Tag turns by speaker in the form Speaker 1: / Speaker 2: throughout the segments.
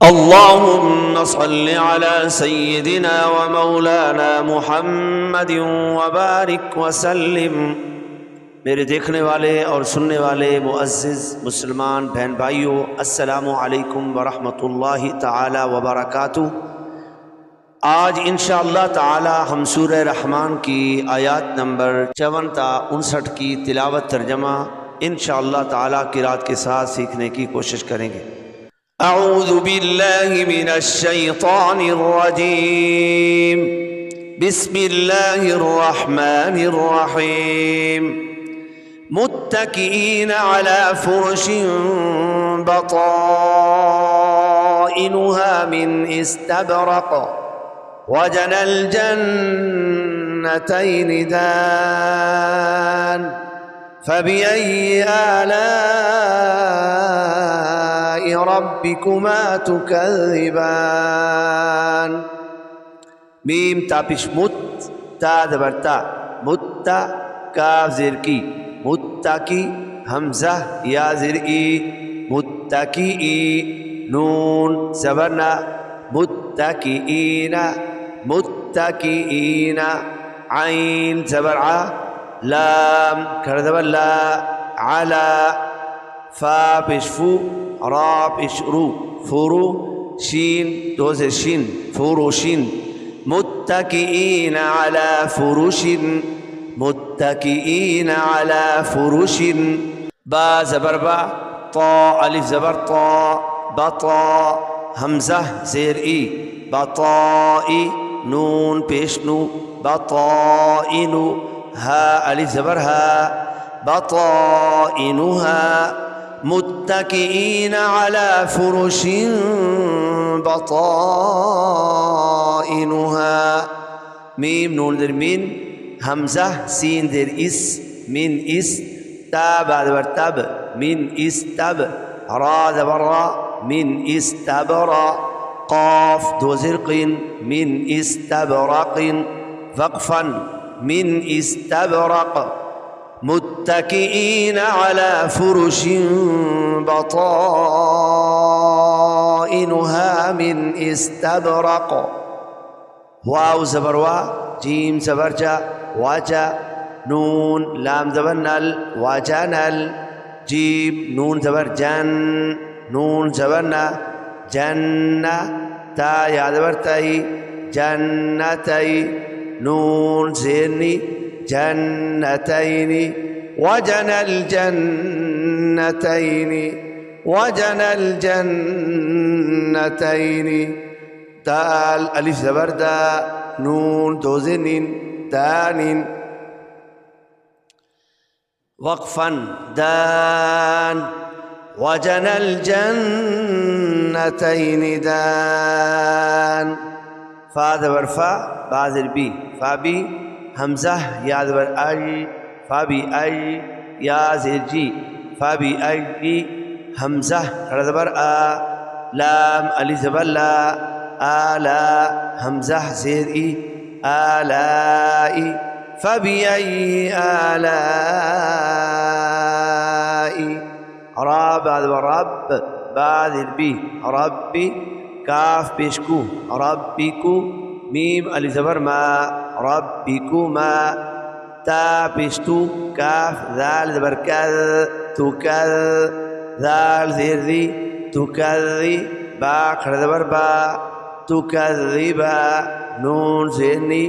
Speaker 1: अल्लाहुम्मा सल्लि अला सय्यिदिना व मौलाना मुहम्मद व बारिक व सल्लिम। मेरे देखने वाले और सुनने वाले मुअज़्ज़िज़ मुसलमान बहन भाइयों, अस्सलामु अलैकुम व रहमतुल्लाहि ताला व बरकातुहू। आज इंशाअल्लाह ताला हम सूरह रहमान की आयत नंबर 54 ता 59 की तिलावत तर्जमा इंशाअल्लाह ताला क़िरात के साथ सीखने की कोशिश करेंगे। अऊज़ु बिल्लाहि मिनश शैतानिर रजीम। बिस्मिल्लाहिर रहमानिर रहीम। मुत्तकीन अला फुरशिन बताइनुहा मिन इस्तबरक़ वजनल जन्नतैनि दान फबिअय्यि आलाइ रब्बिकुमा तुकज़्ज़िबान। मीम तापिश मुत ता दबरता मुत्ता काफ ज़ेर की मुत्तकी हमज़ा या ज़ेर ई मुत्तकी नून ज़बरना मुत्तकीना मुत्तकीना आइन ज़बर आ लाम खड़ ज़बर ला अला फा पेश फू रा पेश रू फुरू शीन दो से शीन फुरूशिन मुत्तकीना अला फुरूशिन मुत्तकीना अला फुरूशिन। बा ज़बर बा ता अलिफ ज़बर ता बता हमज़ा ज़ेर ई बताई नून पेश नू बताइनु हा अलिफ ज़बर हा बताइनुहा मुत्तकीना अला फुरुशिन बताइनुहा। मीम नून ज़ेर मिन हमज़ा सीन ज़ेर इस मिन इस ता बाद बर तब मिन इस तब रा ज़बर रा मिन इस्तबरा क़ाफ दो ज़िरक़िन मिन इस्तबरक़िन वक़फ़न मिन इस्तबरक़ मुत्तकीना अला फुरुशिन बताइनुहा मिन इस्तबरक़। वाव ज़बर वा जीम ज़बर जा वाजा नून लाम ज़बर नल वाजानल जीम नून ज़बर जन नून ज़बर ना जन्ना ता या ज़बर तई जन्नतई नून ज़ेरनी जन्नतैनि वजनल जन्नतैनि वजनल जन्नतैनि दाल अलिफ ज़बर दा नून दो ज़ेनिन दानिन वक़फ़न दान वजनल जन्नतैनि दान। फा ज़बर फा बा ज़ेर बी फा बी हमज़ा या ज़बर आई फा बी आई या ज़ेर जी फा बी आई जी हमज़ा खड़ा ज़बर आ लाम अलिफ ज़बर ला आला हमज़ा ज़ेर ई आलाई फबिअय्यि आलाई रा बाद रब बाद बी रब्बी काफ पेशकू रब्बिकू मीम अलिफ ज़बर मा रब्बिकुमा ता पेशतू काफ ज़ाल ज़बर कज़ तुकज़ ज़ाल ज़ेर ज़ी तुकज़्ज़ी बा खड़ा ज़बर बा तुकज़्ज़िबा नून ज़ेरनी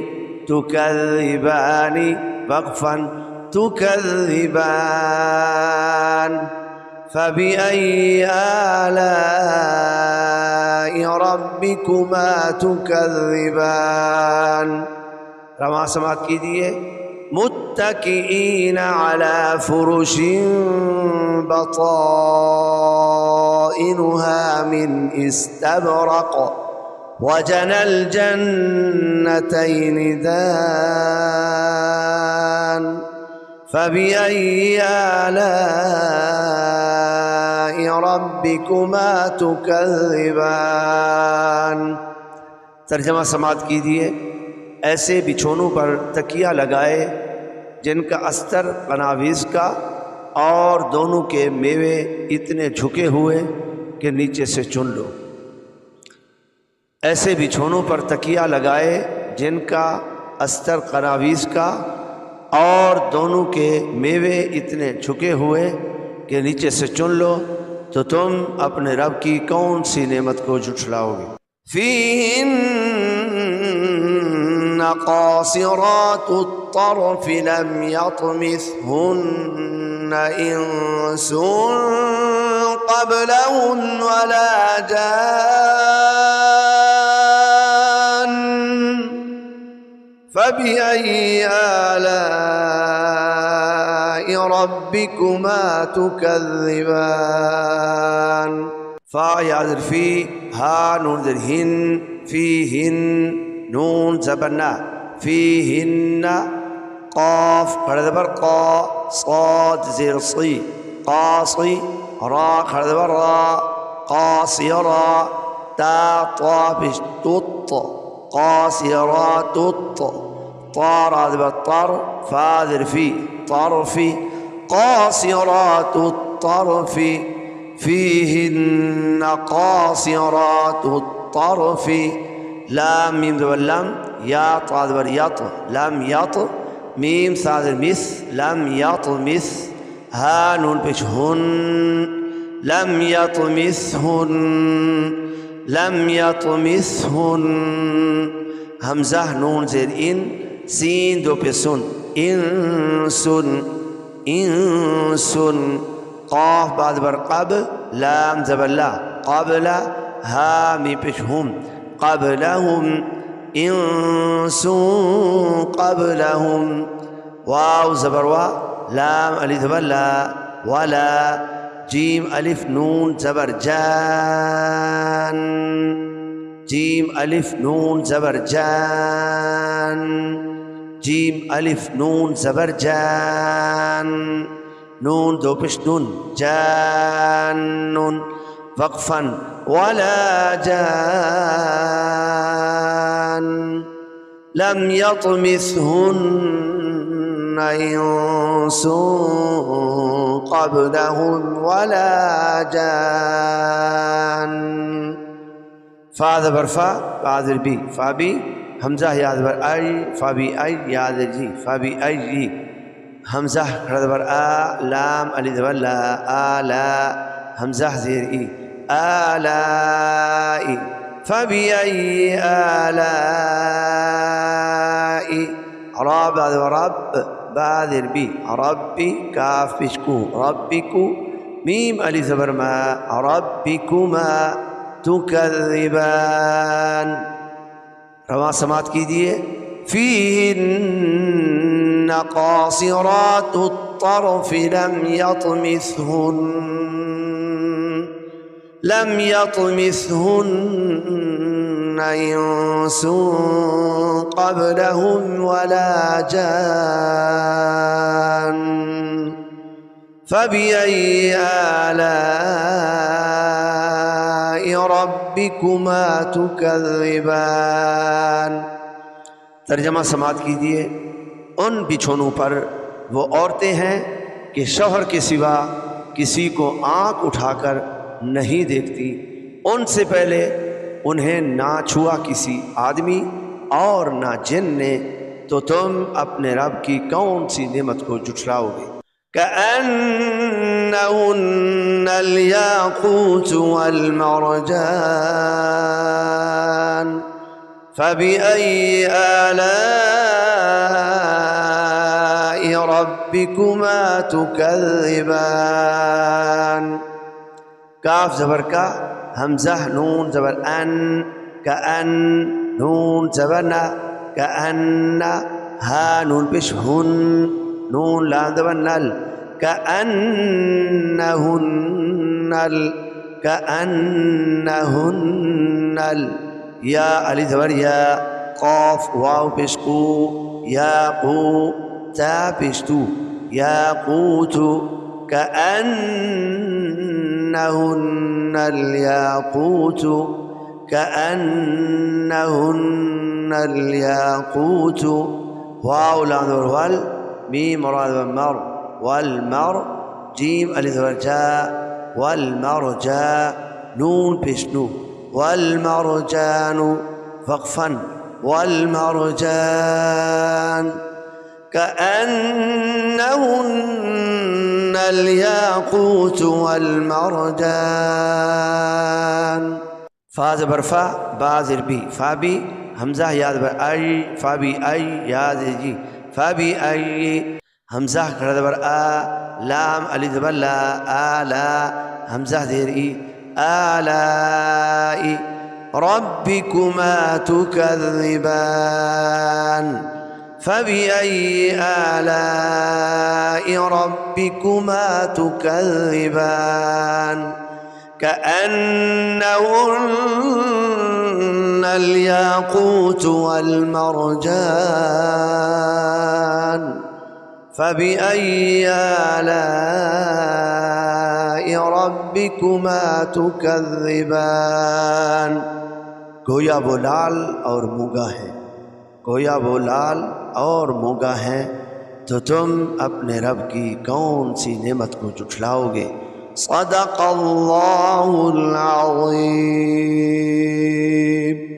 Speaker 1: तुकज़्ज़िबानी वक़फ़न तुकज़्ज़िबान फबिअय्यि आलाइ रब्बिकुमा तुकज़्ज़िबान। रमा समात कीजिए। मुत्तकीना अला फुरुशिन बताइनुहा मिन इस्तबरक़ वजनल जन्नतैनि दान फबिअय्यि आलाइ रब्बिकुमा तुकज़्ज़िबान। तर्जमा समात कीजिए। ऐसे बिछोनों पर तकिया लगाए जिनका अस्तर कनावीज़ का और दोनों के मेवे इतने झुके हुए कि नीचे से चुन लो। ऐसे बिछोनों पर तकिया लगाए जिनका अस्तर करावीस का और दोनों के मेवे इतने झुके हुए कि नीचे से चुन लो तो तुम अपने रब की कौन सी नेमत को झुठलाओगे। फ़ीहिन्न क़ासिरातुत तर्फ़ लम यत्मिथहुन्न इंसुन क़ब्लहुम वला जान फ़बिअय्यि आलाइ रब्बिकुमा तुकज़्ज़िबान। फ़ा या ज़रफ़ी, हा नून ज़र हिन, फ़ीहिन नून ज़बरना, फ़ीहिन्न क़ाफ़ खड़ा ज़बर क़ा, साद ज़ेर सी, क़ासी, रा खड़ा ज़बर रा, क़ासिरा, ता ता पेश तुत, क़ासिरातुत, ता रा ज़बर तर, फ़ा ज़रफ़ी तरफ़ी, क़ासिरातुत तरफ़ी, फ़ीहिन्न क़ासिरातुत तरफ़ी, लाम मीम ज़बर लम, या ता ज़बर यत, लम यत, मीम सा ज़बर मिस, लम यतमिस, हा नून पेश हुन, लम यतमिसहुन, लम यतमिसहुन, हमज़ा नून ज़ेर इन, सीन दो पे सुन, इंसुन, इंसुन, क़ाफ़ बा ज़बर क़ब, लाम ज़बर ला, क़बला, हा मीम पेश हुम, क़ब्लहुम, इंसुन क़ब्लहुम, वाव ज़बर वा, लाम अलिफ ज़बर ला, वला, जीम अलिफ नून ज़बर जान, जीम अलिफ नून ज़बर जान, जीम अलिफ नून ज़बर जान, नून दो पेश नून, जानुन, वक़फ़न, वला जान, लम यतमिथहुन्न इंसुन क़ब्लहुम वला जान। फ़ा ज़बर फ़ा, बा ज़र बी, फ़ा बी, हमज़ा या ज़बर आई, फ़ा बी आई, या ज़र जी, फ़ा बी आई जी, हमज़ा खड़ा ज़बर आ, लाम अलिफ ज़बर ला, आला, हमज़ा ज़ेर ई, आलाई, फ़बिअय्यि आलाई, रा बा ज़बर रब, बा ज़र बी, रब्बी, काफ़ पेश कू, रब्बिकु, मीम अलिफ ज़बर मा, रब्बिकुमा तुकज़्ज़िबान। रवां समात कीजिए। फ़ीहिन्न क़ासिरातुत तर्फ़ लम यतमिथहुन्न इंसुन क़ब्लहुम वला जान फ़बिअय्यि आलाइ रब्बिकुमा तुकज़्ज़िबान। तर्जमा समात कीजिए। उन बिछोनों पर वो औरतें हैं कि शौहर के सिवा किसी को आँख उठाकर नहीं देखती, उनसे पहले उन्हें ना छुआ किसी आदमी और ना जिन ने, तो तुम अपने रब की कौन सी नेमत को झुठलाओगे। कअन्नहुन्नल याक़ूत वल मरजान फ़बिअय्यि आलाइ रब्बिकुमा तुकज़्ज़िबान। काफ ज़बर का, हमज़ा नून ज़बर अन, कअन नून ज़बर ना, कअन्ना, हा नून पेश हुन, नून लाम ज़बर नल, कअन्नहुन्नल, कअन्नहुन्नल, या अलिफ ज़बर या, क़ाफ़ वाव पेश कू, याक़ू, ता पेश तू, याक़ूतु, कअन्नहुन्नल याक़ूतु, कअन्नहुन्नल याक़ूतु, वाव लाम ज़बर वल, मीम रा ज़बर मर, वल मर, जीम अलिफ ज़बर जा, वल मरजा, नून पेश नू, वल्मरजानु वक़फ़न वल्मरजान कअन्नहुन्नल याक़ूत वल्मरजान। फा ज़बर फा, बा ज़ेर बी, फा बी हमज़ा या ज़बर आई, फा बी आई या ज़ेर जी, फा बी आई हमज़ा खड़ा ज़बर आ, लाम अलिफ ज़बर ला, आला हमज़ा ज़ेर ई, आलाई रब्बिकुमा तुकज़्ज़िबान फबिअय्यि आलाई रब्बिकुमा तुकज़्ज़िबान कअन्नहुन्नल याक़ूत वल्मरजान फबिअय्यि आलाई रब्बिकुमा तुकज़्ज़िबान। गोया वो लाल और मूंगा है, गोया वो लाल और मूंगा है, तो तुम अपने रब की कौन सी नेमत को झुठलाओगे। सदक़ल्लाहुल अज़ीम।